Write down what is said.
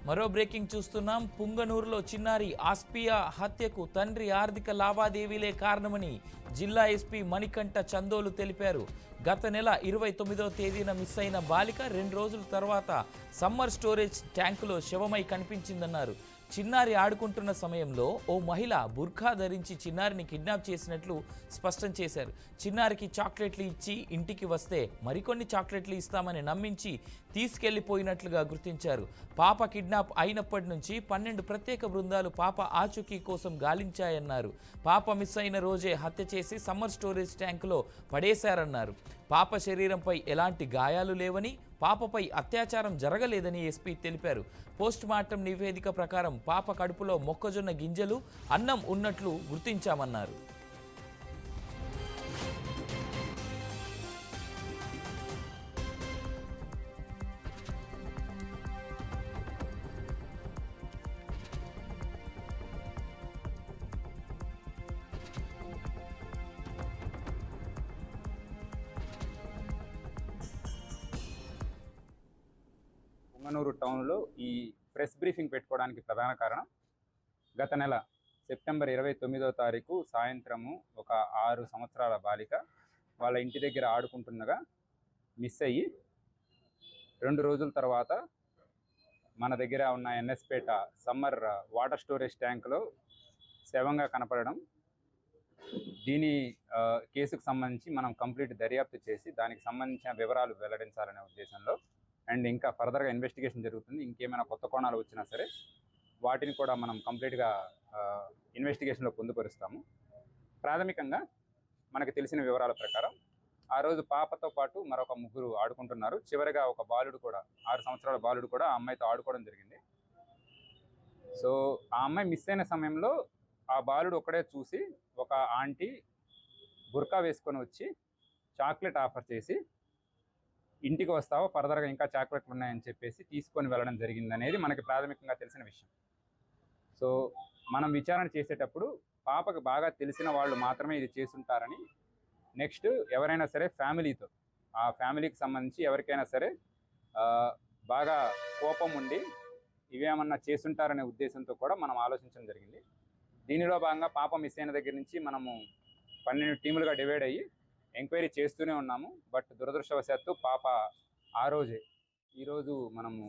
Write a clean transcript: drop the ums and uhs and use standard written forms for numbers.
మరో బ్రేకింగ్ చూస్తున్నాం. పుంగనూరులో చిన్నారి ఆస్పియా హత్యకు తండ్రి ఆర్థిక లావాదేవీలే కారణమని జిల్లా ఎస్పీ మణికంఠ చందోలు తెలిపారు. గత నెల 29వ తేదీన మిస్ అయిన బాలిక 2 రోజుల తర్వాత సమ్మర్ స్టోరేజ్ ట్యాంకులో శవమై కనిపించిందన్నారు. చిన్నారి ఆడుకుంటున్న సమయంలో ఓ మహిళ బుర్ఖా ధరించి చిన్నారిని కిడ్నాప్ చేసినట్లు స్పష్టం చేశారు. చిన్నారికి చాక్లెట్లు ఇచ్చి ఇంటికి వస్తే మరికొన్ని చాక్లెట్లు ఇస్తామని నమ్మించి తీసుకెళ్లిపోయినట్లుగా గుర్తించారు. పాప కిడ్నాప్ అయినప్పటి నుంచి 12 ప్రత్యేక బృందాలు పాప ఆచూకీ కోసం గాలించాయన్నారు. పాప మిస్ అయిన రోజే హత్య చేసి సమ్మర్ స్టోరేజ్ ట్యాంకులో పడేశారన్నారు. పాప శరీరంపై ఎలాంటి గాయాలు లేవని, పాపపై అత్యాచారం జరగలేదని ఎస్పీ తెలిపారు. పోస్ట్ మార్టం నివేదిక ప్రకారం పాప కడుపులో మొక్కజొన్న గింజలు, అన్నం ఉన్నట్లు గుర్తించామన్నారు. పుంగనూరు టౌన్లో ఈ ప్రెస్ బ్రీఫింగ్ పెట్టుకోవడానికి ప్రధాన కారణం, గత నెల సెప్టెంబర్ 29వ తారీఖు సాయంత్రము ఒక 6 సంవత్సరాల బాలిక వాళ్ళ ఇంటి దగ్గర ఆడుకుంటుండగా మిస్ అయ్యి 2 రోజుల తర్వాత మన దగ్గర ఉన్న ఎన్ఎస్పేట సమ్మర్ వాటర్ స్టోరేజ్ ట్యాంకులో శవంగా కనపడడం, దీని కేసుకు సంబంధించి మనం కంప్లీట్ దర్యాప్తు చేసి దానికి సంబంధించిన వివరాలు వెల్లడించాలనే ఉద్దేశంలో అండ్ ఇంకా ఫర్దర్గా ఇన్వెస్టిగేషన్ జరుగుతుంది. ఇంకేమైనా కొత్త కోణాలు వచ్చినా సరే వాటిని కూడా మనం కంప్లీట్గా ఇన్వెస్టిగేషన్లో పొందుపరుస్తాము. ప్రాథమికంగా మనకు తెలిసిన వివరాల ప్రకారం ఆ రోజు పాపతో పాటు మరొక 3 ఆడుకుంటున్నారు. చివరిగా ఒక బాలుడు కూడా, 6 సంవత్సరాల బాలుడు కూడా ఆ అమ్మాయితో ఆడుకోవడం జరిగింది. సో ఆ అమ్మాయి మిస్ అయిన సమయంలో ఆ బాలుడు ఒక్కడే చూసి ఒక ఆంటీ బుర్కా వేసుకొని వచ్చి చాక్లెట్ ఆఫర్ చేసి, ఇంటికి వస్తావో ఫర్దర్గా ఇంకా చాక్లెట్లు ఉన్నాయని చెప్పేసి తీసుకొని వెళ్ళడం జరిగింది అనేది మనకి ప్రాథమికంగా తెలిసిన విషయం. సో మనం విచారణ చేసేటప్పుడు పాపకు బాగా తెలిసిన వాళ్ళు మాత్రమే ఇది చేసుంటారని, నెక్స్ట్ ఎవరైనా సరే ఫ్యామిలీతో, ఆ ఫ్యామిలీకి సంబంధించి ఎవరికైనా సరే బాగా కోపం ఉండి ఇవేమన్నా చేసుంటారనే ఉద్దేశంతో కూడా మనం ఆలోచించడం జరిగింది. దీనిలో భాగంగా పాప మిస్ అయిన దగ్గర నుంచి మనము 12 టీములుగా డివైడ్ అయ్యి ఎంక్వైరీ చేస్తూనే ఉన్నాము. బట్ దురదృష్టవశాత్తు పాప ఆ రోజే, ఈరోజు మనము